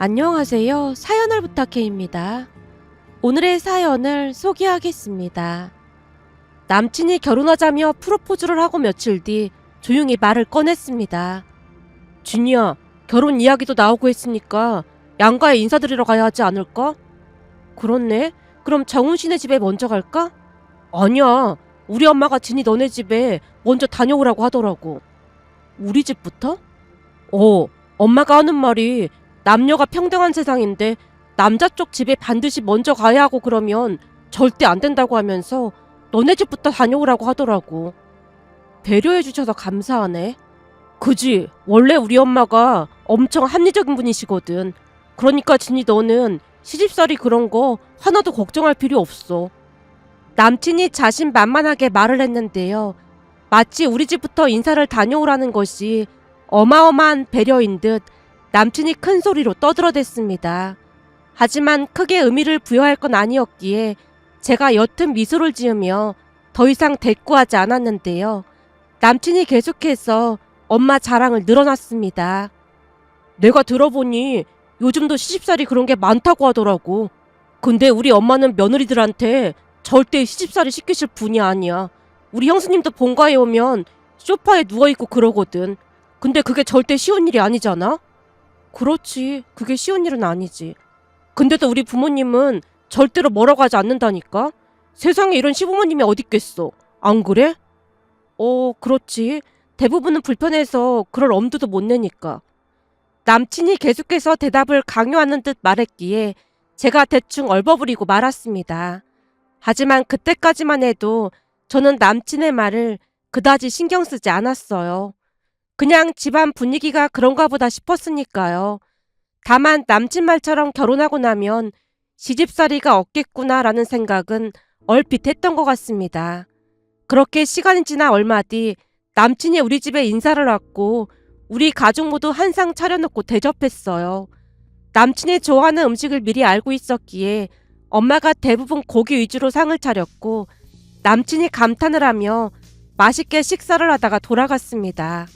안녕하세요. 사연을 부탁해입니다. 오늘의 사연을 소개하겠습니다. 남친이 결혼하자며 프로포즈를 하고 며칠 뒤 조용히 말을 꺼냈습니다. 준이야, 결혼 이야기도 나오고 했으니까 양가에 인사드리러 가야 하지 않을까? 그렇네. 그럼 정훈 씨네 집에 먼저 갈까? 아니야. 우리 엄마가 진이 너네 집에 먼저 다녀오라고 하더라고. 우리 집부터? 엄마가 하는 말이 남녀가 평등한 세상인데 남자 쪽 집에 반드시 먼저 가야 하고 그러면 절대 안 된다고 하면서 너네 집부터 다녀오라고 하더라고. 배려해 주셔서 감사하네. 그지? 원래 우리 엄마가 엄청 합리적인 분이시거든. 그러니까 진이 너는 시집살이 그런 거 하나도 걱정할 필요 없어. 남친이 자신만만하게 말을 했는데요. 마치 우리 집부터 인사를 다녀오라는 것이 어마어마한 배려인 듯 남친이 큰 소리로 떠들어댔습니다. 하지만 크게 의미를 부여할 건 아니었기에 제가 옅은 미소를 지으며 더 이상 대꾸하지 않았는데요. 남친이 계속해서 엄마 자랑을 늘어놨습니다. 내가 들어보니 요즘도 시집살이 그런 게 많다고 하더라고. 근데 우리 엄마는 며느리들한테 절대 시집살이 시키실 분이 아니야. 우리 형수님도 본가에 오면 소파에 누워있고 그러거든. 근데 그게 절대 쉬운 일이 아니잖아? 그렇지. 그게 쉬운 일은 아니지. 근데도 우리 부모님은 절대로 뭐라고 하지 않는다니까? 세상에 이런 시부모님이 어딨겠어. 안 그래? 그렇지. 대부분은 불편해서 그럴 엄두도 못 내니까. 남친이 계속해서 대답을 강요하는 듯 말했기에 제가 대충 얼버무리고 말았습니다. 하지만 그때까지만 해도 저는 남친의 말을 그다지 신경 쓰지 않았어요. 그냥 집안 분위기가 그런가 보다 싶었으니까요. 다만 남친 말처럼 결혼하고 나면 시집살이가 없겠구나라는 생각은 얼핏 했던 것 같습니다. 그렇게 시간이 지나 얼마 뒤 남친이 우리 집에 인사를 왔고 우리 가족 모두 한 상 차려놓고 대접했어요. 남친이 좋아하는 음식을 미리 알고 있었기에 엄마가 대부분 고기 위주로 상을 차렸고 남친이 감탄을 하며 맛있게 식사를 하다가 돌아갔습니다.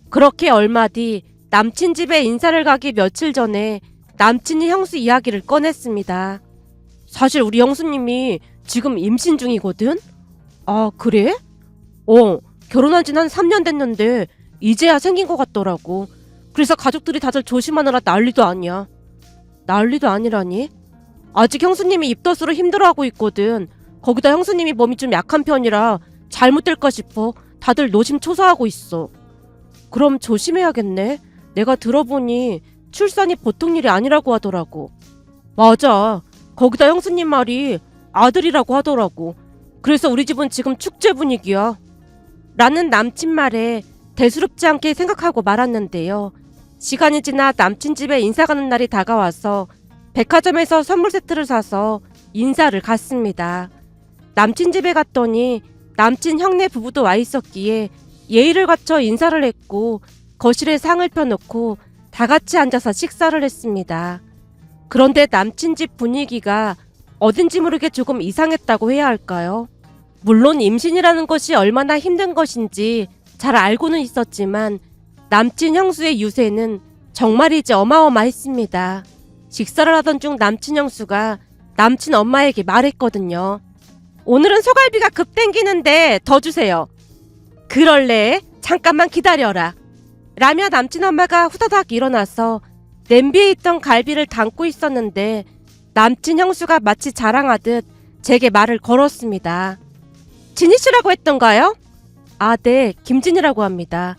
그렇게 얼마 뒤 남친 집에 인사를 가기 며칠 전에 남친이 형수 이야기를 꺼냈습니다. 사실 우리 형수님이 지금 임신 중이거든? 아, 그래? 결혼한 지는 한 3년 됐는데 이제야 생긴 것 같더라고. 그래서 가족들이 다들 조심하느라 난리도 아니야. 난리도 아니라니? 아직 형수님이 입덧으로 힘들어하고 있거든. 거기다 형수님이 몸이 좀 약한 편이라 잘못될까 싶어 다들 노심초사하고 있어. 그럼 조심해야겠네. 내가 들어보니 출산이 보통 일이 아니라고 하더라고. 맞아. 거기다 형수님 말이 아들이라고 하더라고. 그래서 우리 집은 지금 축제 분위기야. 라는 남친 말에 대수롭지 않게 생각하고 말았는데요. 시간이 지나 남친 집에 인사 가는 날이 다가와서 백화점에서 선물 세트를 사서 인사를 갔습니다. 남친 집에 갔더니 남친 형네 부부도 와 있었기에 예의를 갖춰 인사를 했고 거실에 상을 펴놓고 다 같이 앉아서 식사를 했습니다. 그런데 남친 집 분위기가 어딘지 모르게 조금 이상했다고 해야 할까요? 물론 임신이라는 것이 얼마나 힘든 것인지 잘 알고는 있었지만 남친 형수의 유세는 정말이지 어마어마했습니다. 식사를 하던 중 남친 형수가 남친 엄마에게 말했거든요. 오늘은 소갈비가 급 땡기는데 더 주세요. 그럴래? 잠깐만 기다려라. 라며 남친 엄마가 후다닥 일어나서 냄비에 있던 갈비를 담고 있었는데 남친 형수가 마치 자랑하듯 제게 말을 걸었습니다. 진희 씨라고 했던가요? 아, 네. 김진이라고 합니다.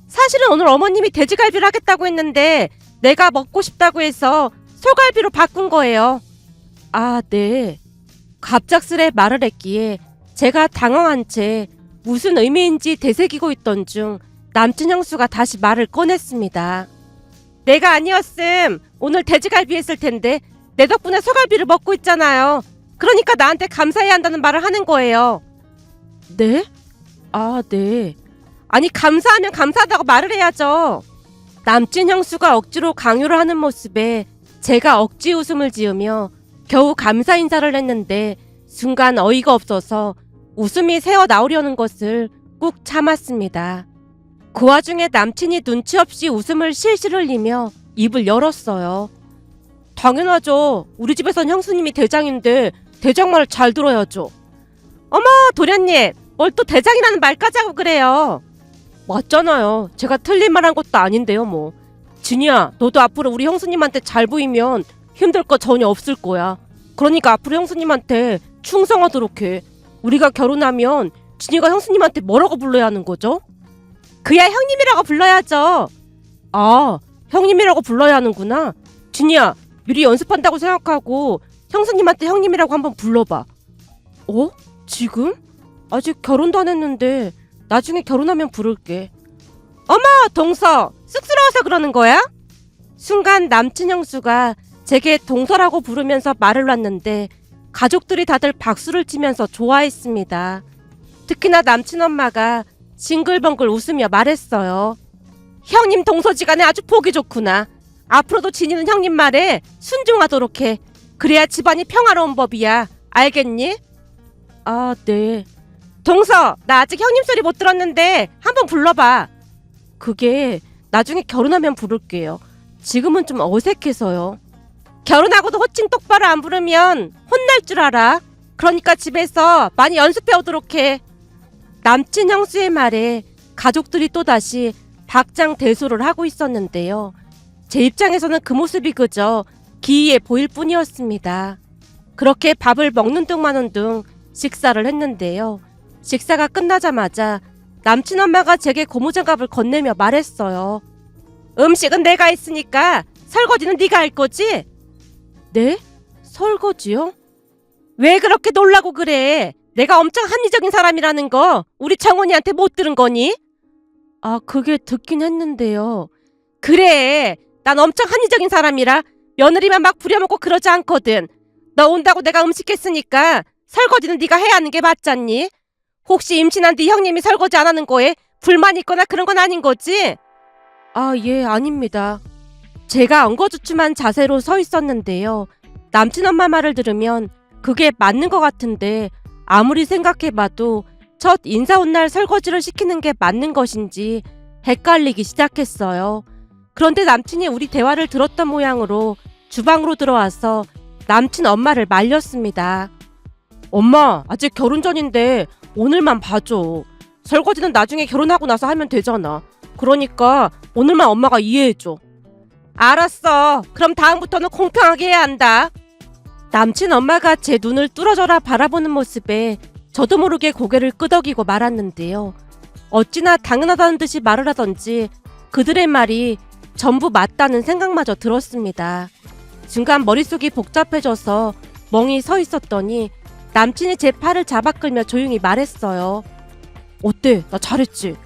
사실은 오늘 어머님이 돼지갈비를 하겠다고 했는데 내가 먹고 싶다고 해서 소갈비로 바꾼 거예요. 아, 네. 갑작스레 말을 했기에 제가 당황한 채 무슨 의미인지 되새기고 있던 중 남친 형수가 다시 말을 꺼냈습니다. 내가 아니었음 오늘 돼지갈비 했을 텐데 내 덕분에 소갈비를 먹고 있잖아요. 그러니까 나한테 감사해야 한다는 말을 하는 거예요. 네? 아, 네. 아니, 감사하면 감사하다고 말을 해야죠. 남친 형수가 억지로 강요를 하는 모습에 제가 억지 웃음을 지으며 겨우 감사 인사를 했는데 순간 어이가 없어서 웃음이 새어 나오려는 것을 꾹 참았습니다. 그 와중에 남친이 눈치 없이 웃음을 실실 흘리며 입을 열었어요. 당연하죠. 우리 집에선 형수님이 대장인데 대장 말 잘 들어야죠. 어머, 도련님, 뭘 또 대장이라는 말까지 하고 그래요. 맞잖아요. 제가 틀린 말 한 것도 아닌데요, 뭐. 진이야, 너도 앞으로 우리 형수님한테 잘 보이면 힘들 거 전혀 없을 거야. 그러니까 앞으로 형수님한테 충성하도록 해. 우리가 결혼하면 진이가 형수님한테 뭐라고 불러야 하는 거죠? 그야 형님이라고 불러야죠. 아, 형님이라고 불러야 하는구나. 진이야, 미리 연습한다고 생각하고 형수님한테 형님이라고 한번 불러봐. 어? 지금? 아직 결혼도 안 했는데 나중에 결혼하면 부를게. 어머, 동서, 쑥스러워서 그러는 거야? 순간 남친 형수가 제게 동서라고 부르면서 말을 놨는데 가족들이 다들 박수를 치면서 좋아했습니다. 특히나 남친 엄마가 징글벙글 웃으며 말했어요. 형님 동서지간에 아주 보기 좋구나. 앞으로도 진이는 형님 말에 순종하도록 해. 그래야 집안이 평화로운 법이야. 알겠니? 아, 네. 동서, 나 아직 형님 소리 못 들었는데 한번 불러봐. 그게 나중에 결혼하면 부를게요. 지금은 좀 어색해서요. 결혼하고도 호칭 똑바로 안 부르면 혼날 줄 알아. 그러니까 집에서 많이 연습해 오도록 해. 남친 형수의 말에 가족들이 또다시 박장대소를 하고 있었는데요. 제 입장에서는 그 모습이 그저 기이해 보일 뿐이었습니다. 그렇게 밥을 먹는 둥 마는 둥 식사를 했는데요. 식사가 끝나자마자 남친 엄마가 제게 고무장갑을 건네며 말했어요. 음식은 내가 했으니까 설거지는 네가 할 거지? 네? 설거지요? 왜 그렇게 놀라고 그래? 내가 엄청 합리적인 사람이라는 거 우리 청혼이한테 못 들은 거니? 아, 그게 듣긴 했는데요. 그래, 난 엄청 합리적인 사람이라 며느리만 막 부려먹고 그러지 않거든. 너 온다고 내가 음식했으니까 설거지는 네가 해야 하는 게 맞잖니? 혹시 임신한 네 형님이 설거지 안 하는 거에 불만 있거나 그런 건 아닌 거지? 아, 예, 아닙니다. 제가 엉거주춤한 자세로 서 있었는데요. 남친 엄마 말을 들으면 그게 맞는 것 같은데 아무리 생각해봐도 첫 인사 온 날 설거지를 시키는 게 맞는 것인지 헷갈리기 시작했어요. 그런데 남친이 우리 대화를 들었던 모양으로 주방으로 들어와서 남친 엄마를 말렸습니다. 엄마, 아직 결혼 전인데 오늘만 봐줘. 설거지는 나중에 결혼하고 나서 하면 되잖아. 그러니까 오늘만 엄마가 이해해줘. 알았어. 그럼 다음부터는 공평하게 해야 한다. 남친 엄마가 제 눈을 뚫어져라 바라보는 모습에 저도 모르게 고개를 끄덕이고 말았는데요. 어찌나 당연하다는 듯이 말을 하던지 그들의 말이 전부 맞다는 생각마저 들었습니다. 순간 머릿속이 복잡해져서 멍이 서 있었더니 남친이 제 팔을 잡아 끌며 조용히 말했어요. 어때? 나 잘했지?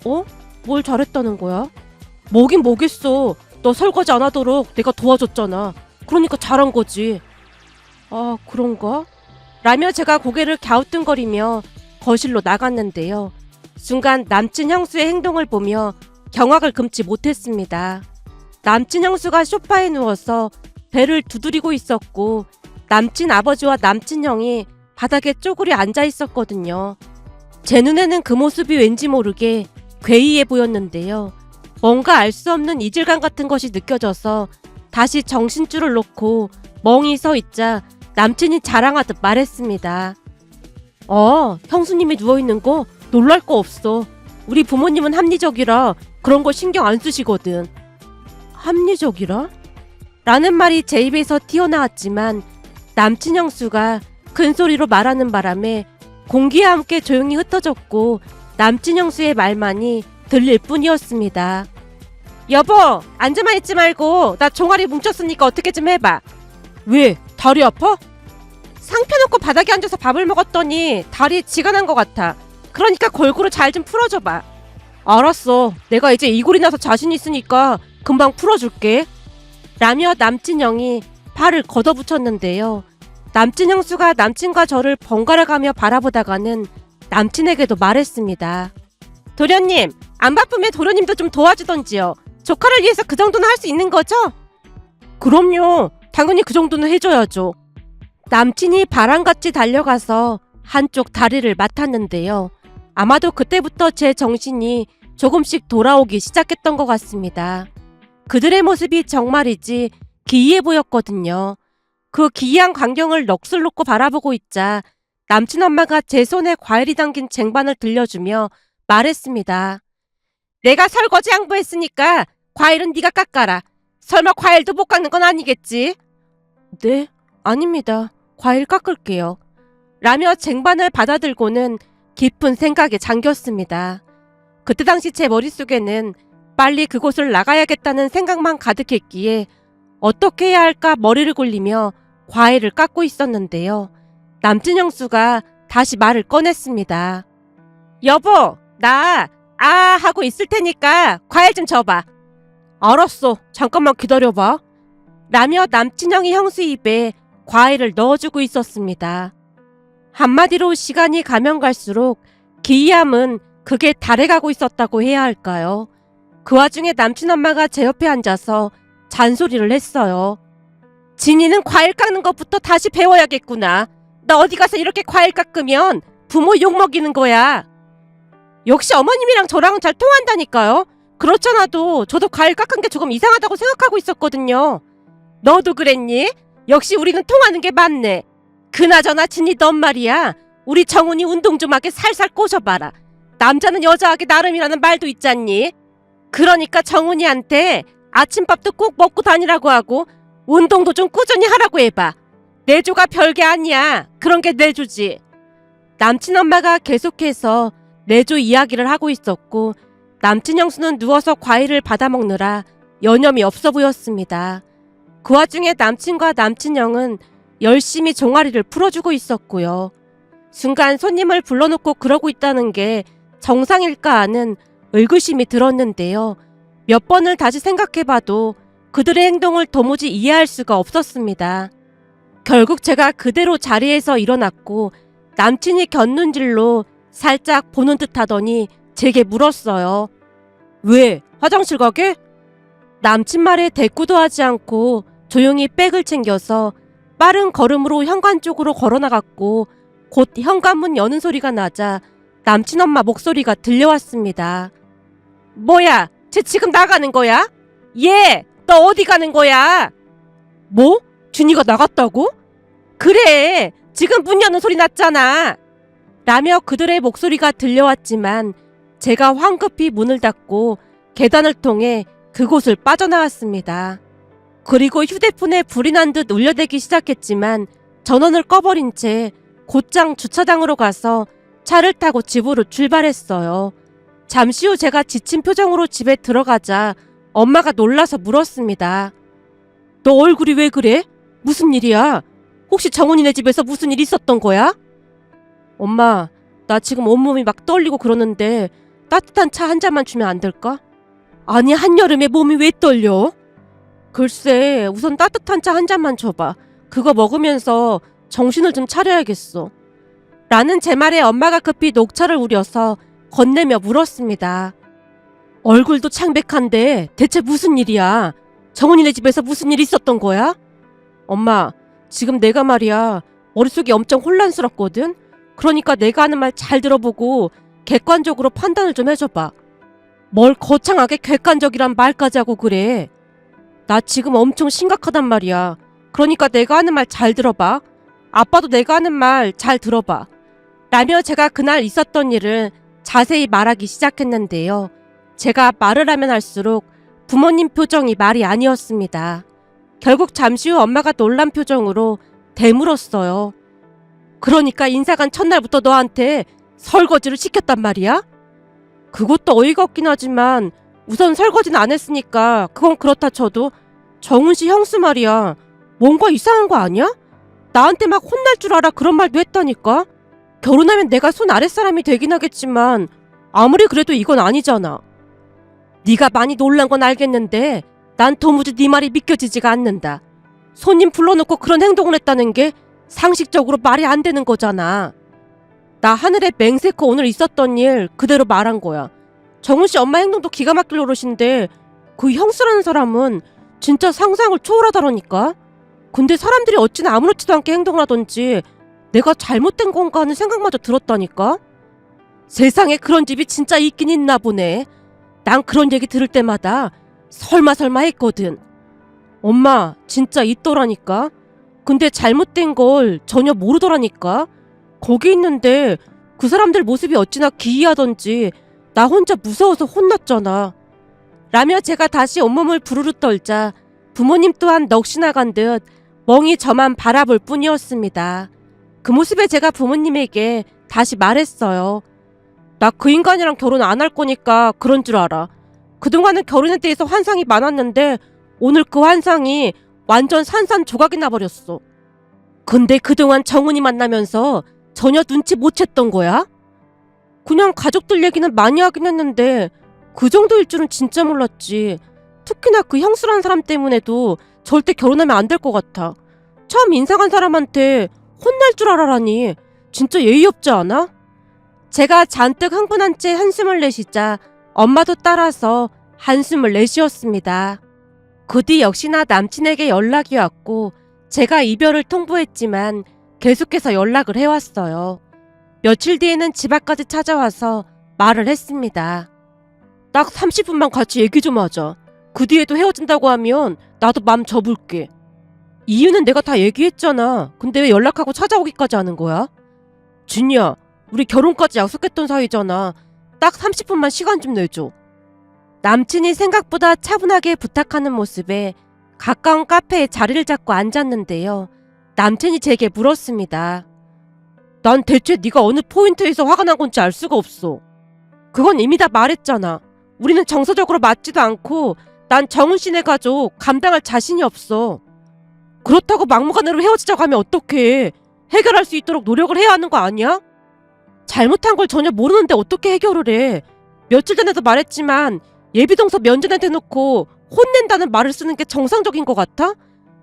어? 뭘 잘했다는 거야? 뭐긴 뭐겠어. 너 설거지 안 하도록 내가 도와줬잖아. 그러니까 잘한 거지. 아, 그런가? 라며 제가 고개를 갸우뚱거리며 거실로 나갔는데요. 순간 남친 형수의 행동을 보며 경악을 금치 못했습니다. 남친 형수가 소파에 누워서 배를 두드리고 있었고 남친 아버지와 남친 형이 바닥에 쪼그려 앉아 있었거든요. 제 눈에는 그 모습이 왠지 모르게 괴이해 보였는데요. 뭔가 알 수 없는 이질감 같은 것이 느껴져서 다시 정신줄을 놓고 멍이 서 있자 남친이 자랑하듯 말했습니다. 형수님이 누워있는 거 놀랄 거 없어. 우리 부모님은 합리적이라 그런 거 신경 안 쓰시거든. 합리적이라? 라는 말이 제 입에서 튀어나왔지만 남친 형수가 큰 소리로 말하는 바람에 공기와 함께 조용히 흩어졌고 남친 형수의 말만이 들릴 뿐이었습니다. 여보, 앉아만 있지 말고 나 종아리 뭉쳤으니까 어떻게 좀 해봐. 왜? 다리 아파? 상 펴놓고 바닥에 앉아서 밥을 먹었더니 다리에 쥐가 난 것 같아. 그러니까 골고루 잘 좀 풀어줘봐. 알았어. 내가 이제 이골이 나서 자신 있으니까 금방 풀어줄게. 라며 남친 형이 팔을 걷어붙였는데요. 남친 형수가 남친과 저를 번갈아가며 바라보다가는 남친에게도 말했습니다. 도련님, 안 바쁘면 도련님도 좀 도와주던지요. 조카를 위해서 그 정도는 할 수 있는 거죠? 그럼요. 당연히 그 정도는 해줘야죠. 남친이 바람같이 달려가서 한쪽 다리를 맡았는데요. 아마도 그때부터 제 정신이 조금씩 돌아오기 시작했던 것 같습니다. 그들의 모습이 정말이지 기이해 보였거든요. 그 기이한 광경을 넋을 놓고 바라보고 있자 남친 엄마가 제 손에 과일이 담긴 쟁반을 들려주며 말했습니다. 내가 설거지 양보했으니까 과일은 네가 깎아라. 설마 과일도 못 깎는 건 아니겠지? 네, 아닙니다. 과일 깎을게요. 라며 쟁반을 받아들고는 깊은 생각에 잠겼습니다. 그때 당시 제 머릿속에는 빨리 그곳을 나가야겠다는 생각만 가득했기에 어떻게 해야 할까 머리를 굴리며 과일을 깎고 있었는데요. 남친 형수가 다시 말을 꺼냈습니다. 여보, 나 하고 있을 테니까 과일 좀 줘봐. 알았어, 잠깐만 기다려봐. 라며 남친 형이 형수 입에 과일을 넣어주고 있었습니다. 한마디로 시간이 가면 갈수록 기이함은 그게 달해가고 있었다고 해야 할까요? 그 와중에 남친 엄마가 제 옆에 앉아서 잔소리를 했어요. 진이는 과일 깎는 것부터 다시 배워야겠구나. 나 어디 가서 이렇게 과일 깎으면 부모 욕먹이는 거야. 역시 어머님이랑 저랑은 잘 통한다니까요. 그렇잖아도 저도 과일 깎은 게 조금 이상하다고 생각하고 있었거든요. 너도 그랬니? 역시 우리는 통하는 게 맞네. 그나저나 진이 넌 말이야. 우리 정훈이 운동 좀 하게 살살 꼬셔봐라. 남자는 여자하게 나름이라는 말도 있잖니. 그러니까 정훈이한테 아침밥도 꼭 먹고 다니라고 하고 운동도 좀 꾸준히 하라고 해봐. 내조가 별게 아니야. 그런 게 내조지. 남친 엄마가 계속해서 내조 이야기를 하고 있었고 남친 형수는 누워서 과일을 받아먹느라 여념이 없어 보였습니다. 그 와중에 남친과 남친 형은 열심히 종아리를 풀어주고 있었고요. 순간 손님을 불러놓고 그러고 있다는 게 정상일까 하는 의구심이 들었는데요. 몇 번을 다시 생각해봐도 그들의 행동을 도무지 이해할 수가 없었습니다. 결국 제가 그대로 자리에서 일어났고 남친이 곁눈질로 살짝 보는 듯 하더니 제게 물었어요. 왜? 화장실 가게? 남친 말에 대꾸도 하지 않고 조용히 백을 챙겨서 빠른 걸음으로 현관 쪽으로 걸어나갔고 곧 현관문 여는 소리가 나자 남친 엄마 목소리가 들려왔습니다. 뭐야? 쟤 지금 나가는 거야? 얘! 너 어디 가는 거야? 뭐? 준이가 나갔다고? 그래! 지금 문 여는 소리 났잖아! 라며 그들의 목소리가 들려왔지만 제가 황급히 문을 닫고 계단을 통해 그곳을 빠져나왔습니다. 그리고 휴대폰에 불이 난 듯 울려대기 시작했지만 전원을 꺼버린 채 곧장 주차장으로 가서 차를 타고 집으로 출발했어요. 잠시 후 제가 지친 표정으로 집에 들어가자 엄마가 놀라서 물었습니다. 너 얼굴이 왜 그래? 무슨 일이야? 혹시 정훈이네 집에서 무슨 일 있었던 거야? 엄마, 나 지금 온몸이 막 떨리고 그러는데 따뜻한 차 한 잔만 주면 안 될까? 아니, 한여름에 몸이 왜 떨려? 글쎄, 우선 따뜻한 차 한 잔만 줘봐. 그거 먹으면서 정신을 좀 차려야겠어. 라는 제 말에 엄마가 급히 녹차를 우려서 건네며 물었습니다. 얼굴도 창백한데 대체 무슨 일이야? 정훈이네 집에서 무슨 일 있었던 거야? 엄마, 지금 내가 말이야 머릿속이 엄청 혼란스럽거든? 그러니까 내가 하는 말 잘 들어보고 객관적으로 판단을 좀 해줘봐. 뭘 거창하게 객관적이란 말까지 하고 그래. 나 지금 엄청 심각하단 말이야. 그러니까 내가 하는 말 잘 들어봐. 아빠도 내가 하는 말 잘 들어봐. 라며 제가 그날 있었던 일을 자세히 말하기 시작했는데요. 제가 말을 하면 할수록 부모님 표정이 말이 아니었습니다. 결국 잠시 후 엄마가 놀란 표정으로 되물었어요. 그러니까 인사간 첫날부터 너한테 설거지를 시켰단 말이야? 그것도 어이가 없긴 하지만 우선 설거지는 안 했으니까 그건 그렇다 쳐도 정훈씨 형수 말이야. 뭔가 이상한 거 아니야? 나한테 막 혼날 줄 알아 그런 말도 했다니까? 결혼하면 내가 손 아랫사람이 되긴 하겠지만 아무리 그래도 이건 아니잖아. 네가 많이 놀란 건 알겠는데 난 도무지 네 말이 믿겨지지가 않는다. 손님 불러놓고 그런 행동을 했다는 게 상식적으로 말이 안 되는 거잖아. 나 하늘에 맹세코 오늘 있었던 일 그대로 말한 거야. 정훈씨 엄마 행동도 기가 막힐 노릇인데 그 형수라는 사람은 진짜 상상을 초월하다라니까. 근데 사람들이 어찌나 아무렇지도 않게 행동을 하던지 내가 잘못된 건가 하는 생각마저 들었다니까. 세상에 그런 집이 진짜 있긴 있나 보네. 난 그런 얘기 들을 때마다 설마 했거든. 엄마, 진짜 있더라니까. 근데 잘못된 걸 전혀 모르더라니까. 거기 있는데 그 사람들 모습이 어찌나 기이하던지 나 혼자 무서워서 혼났잖아. 라며 제가 다시 온몸을 부르르 떨자 부모님 또한 넋이 나간 듯 멍이 저만 바라볼 뿐이었습니다. 그 모습에 제가 부모님에게 다시 말했어요. 나 그 인간이랑 결혼 안 할 거니까 그런 줄 알아. 그동안은 결혼에 대해서 환상이 많았는데 오늘 그 환상이 완전 산산조각이 나버렸어. 근데 그동안 정은이 만나면서 전혀 눈치 못 챘던 거야? 그냥 가족들 얘기는 많이 하긴 했는데 그 정도일 줄은 진짜 몰랐지. 특히나 그 형수라는 사람 때문에도 절대 결혼하면 안 될 것 같아. 처음 인사한 사람한테 혼날 줄 알아라니 진짜 예의 없지 않아? 제가 잔뜩 흥분한 채 한숨을 내쉬자 엄마도 따라서 한숨을 내쉬었습니다. 그 뒤 역시나 남친에게 연락이 왔고 제가 이별을 통보했지만 계속해서 연락을 해왔어요. 며칠 뒤에는 집 앞까지 찾아와서 말을 했습니다. 딱 30분만 같이 얘기 좀 하자. 그 뒤에도 헤어진다고 하면 나도 맘 접을게. 이유는 내가 다 얘기했잖아. 근데 왜 연락하고 찾아오기까지 하는 거야? 준이야, 우리 결혼까지 약속했던 사이잖아. 딱 30분만 시간 좀 내줘. 남친이 생각보다 차분하게 부탁하는 모습에 가까운 카페에 자리를 잡고 앉았는데요. 남친이 제게 물었습니다. 난 대체 네가 어느 포인트에서 화가 난 건지 알 수가 없어. 그건 이미 다 말했잖아. 우리는 정서적으로 맞지도 않고 난 정은 씨네 가족 감당할 자신이 없어. 그렇다고 막무가내로 헤어지자고 하면 어떡해. 해결할 수 있도록 노력을 해야 하는 거 아니야? 잘못한 걸 전혀 모르는데 어떻게 해결을 해. 며칠 전에도 말했지만 예비동서 면전에 대놓고 혼낸다는 말을 쓰는 게 정상적인 것 같아?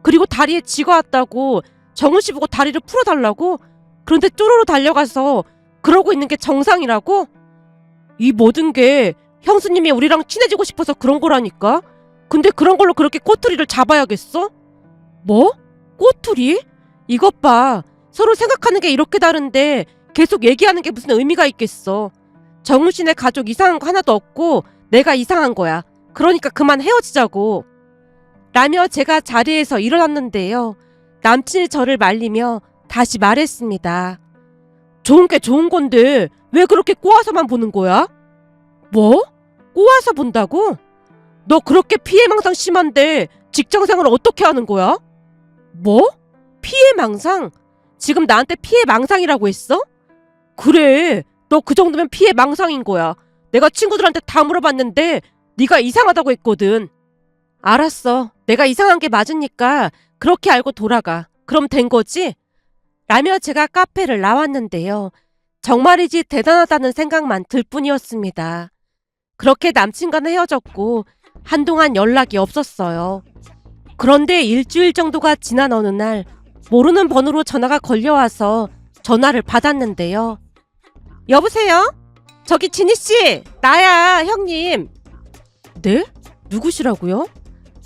그리고 다리에 쥐가 왔다고 정은 씨 보고 다리를 풀어달라고? 그런데 쪼로로 달려가서 그러고 있는 게 정상이라고? 이 모든 게 형수님이 우리랑 친해지고 싶어서 그런 거라니까? 근데 그런 걸로 그렇게 꼬투리를 잡아야겠어? 뭐? 꼬투리? 이것 봐. 서로 생각하는 게 이렇게 다른데 계속 얘기하는 게 무슨 의미가 있겠어. 정은 씨네 가족 이상한 거 하나도 없고 내가 이상한 거야. 그러니까 그만 헤어지자고. 라며 제가 자리에서 일어났는데요. 남친이 저를 말리며 다시 말했습니다. 좋은 게 좋은 건데 왜 그렇게 꼬아서만 보는 거야? 뭐? 꼬아서 본다고? 너 그렇게 피해망상 심한데 직장생활을 어떻게 하는 거야? 뭐? 피해망상? 지금 나한테 피해망상이라고 했어? 그래, 너 그 정도면 피해망상인 거야. 내가 친구들한테 다 물어봤는데 네가 이상하다고 했거든. 알았어. 내가 이상한 게 맞으니까 그렇게 알고 돌아가. 그럼 된 거지? 라며 제가 카페를 나왔는데요. 정말이지 대단하다는 생각만 들 뿐이었습니다. 그렇게 남친과는 헤어졌고 한동안 연락이 없었어요. 그런데 일주일 정도가 지난 어느 날 모르는 번호로 전화가 걸려와서 전화를 받았는데요. 여보세요? 저기 지니씨, 나야, 형님. 네? 누구시라고요?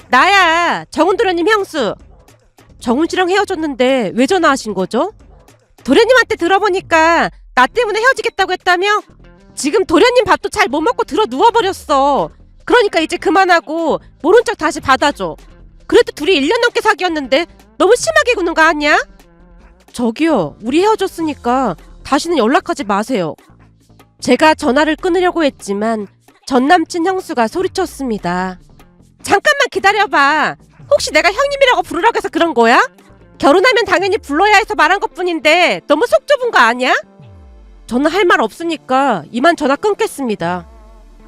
나야, 정은도련님 형수. 정은씨랑 헤어졌는데 왜 전화하신 거죠? 도련님한테 들어보니까 나 때문에 헤어지겠다고 했다며? 지금 도련님 밥도 잘 못 먹고 들어 누워버렸어. 그러니까 이제 그만하고 모른 척 다시 받아줘. 그래도 둘이 1년 넘게 사귀었는데 너무 심하게 구는 거 아니야? 저기요, 우리 헤어졌으니까 다시는 연락하지 마세요. 제가 전화를 끊으려고 했지만 전남친 형수가 소리쳤습니다. 잠깐만 기다려봐. 혹시 내가 형님이라고 부르라고 해서 그런 거야? 결혼하면 당연히 불러야 해서 말한 것뿐인데 너무 속 좁은 거 아니야? 저는 할 말 없으니까 이만 전화 끊겠습니다.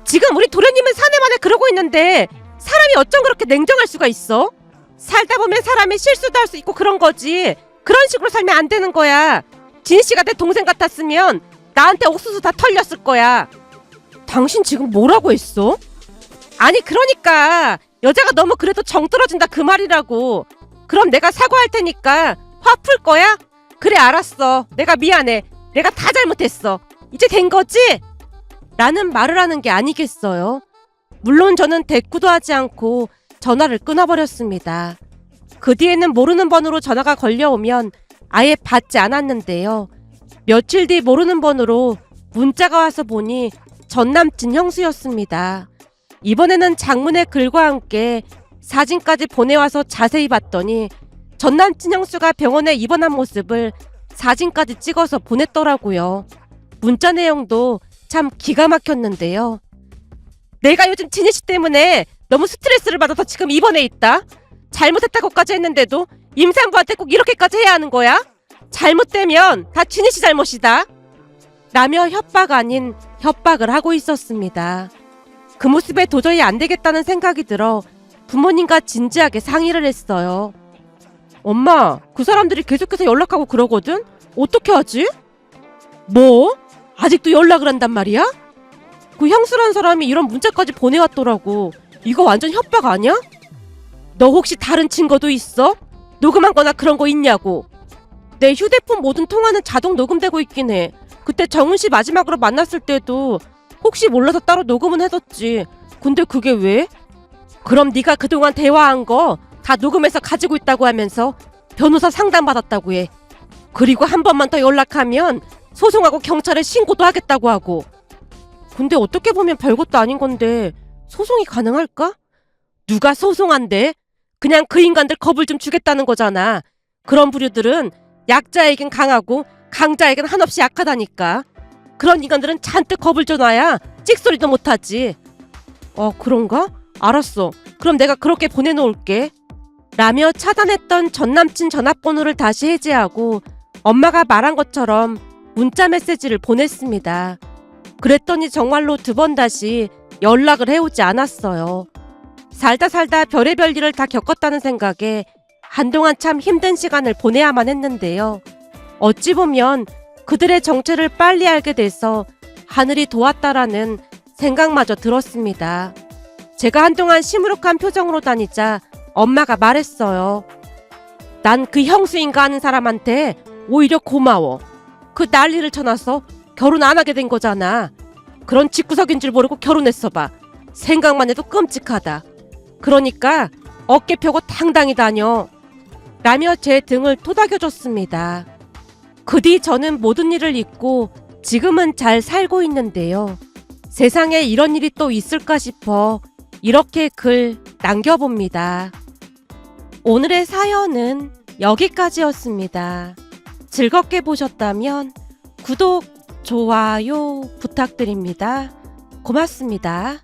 지금 우리 도련님은 사내만에 그러고 있는데 사람이 어쩜 그렇게 냉정할 수가 있어? 살다 보면 사람이 실수도 할 수 있고 그런 거지. 그런 식으로 살면 안 되는 거야. 진씨가 내 동생 같았으면 나한테 옥수수 다 털렸을 거야. 당신 지금 뭐라고 했어? 아니 그러니까 여자가 너무 그래도 정 떨어진다 그 말이라고. 그럼 내가 사과할 테니까 화 풀 거야? 그래 알았어. 내가 미안해. 내가 다 잘못했어. 이제 된 거지? 라는 말을 하는 게 아니겠어요. 물론 저는 대꾸도 하지 않고 전화를 끊어버렸습니다. 그 뒤에는 모르는 번호로 전화가 걸려오면 아예 받지 않았는데요. 며칠 뒤 모르는 번호로 문자가 와서 보니 전남친 형수였습니다. 이번에는 장문의 글과 함께 사진까지 보내와서 자세히 봤더니 전 남친 형수가 병원에 입원한 모습을 사진까지 찍어서 보냈더라고요. 문자 내용도 참 기가 막혔는데요. 내가 요즘 진희 씨 때문에 너무 스트레스를 받아서 지금 입원해 있다. 잘못했다고까지 했는데도 임산부한테 꼭 이렇게까지 해야 하는 거야? 잘못되면 다 진희 씨 잘못이다. 라며 협박 아닌 협박을 하고 있었습니다. 그 모습에 도저히 안 되겠다는 생각이 들어 부모님과 진지하게 상의를 했어요. 엄마, 그 사람들이 계속해서 연락하고 그러거든? 어떻게 하지? 뭐? 아직도 연락을 한단 말이야? 그 형수란 사람이 이런 문자까지 보내왔더라고. 이거 완전 협박 아니야? 너 혹시 다른 친구도 있어? 녹음한 거나 그런 거 있냐고. 내 휴대폰 모든 통화는 자동 녹음되고 있긴 해. 그때 정은 씨 마지막으로 만났을 때도 혹시 몰라서 따로 녹음은 해뒀지. 근데 그게 왜? 그럼 네가 그동안 대화한 거 다 녹음해서 가지고 있다고 하면서 변호사 상담받았다고 해. 그리고 한 번만 더 연락하면 소송하고 경찰에 신고도 하겠다고 하고. 근데 어떻게 보면 별것도 아닌 건데 소송이 가능할까? 누가 소송한대? 그냥 그 인간들 겁을 좀 주겠다는 거잖아. 그런 부류들은 약자에겐 강하고 강자에겐 한없이 약하다니까. 그런 인간들은 잔뜩 겁을 줘놔야 찍소리도 못하지. 그런가? 알았어. 그럼 내가 그렇게 보내놓을게. 라며 차단했던 전남친 전화번호를 다시 해제하고 엄마가 말한 것처럼 문자 메시지를 보냈습니다. 그랬더니 정말로 2번 다시 연락을 해오지 않았어요. 살다 별의별 일을 다 겪었다는 생각에 한동안 참 힘든 시간을 보내야만 했는데요. 어찌 보면 그들의 정체를 빨리 알게 돼서 하늘이 도왔다라는 생각마저 들었습니다. 제가 한동안 시무룩한 표정으로 다니자 엄마가 말했어요. 난 그 형수인가 하는 사람한테 오히려 고마워. 그 난리를 쳐놔서 결혼 안 하게 된 거잖아. 그런 집구석인 줄 모르고 결혼했어 봐. 생각만 해도 끔찍하다. 그러니까 어깨 펴고 당당히 다녀. 라며 제 등을 토닥여줬습니다. 그 뒤 저는 모든 일을 잊고 지금은 잘 살고 있는데요. 세상에 이런 일이 또 있을까 싶어 이렇게 글 남겨봅니다. 오늘의 사연은 여기까지였습니다. 즐겁게 보셨다면 구독, 좋아요 부탁드립니다. 고맙습니다.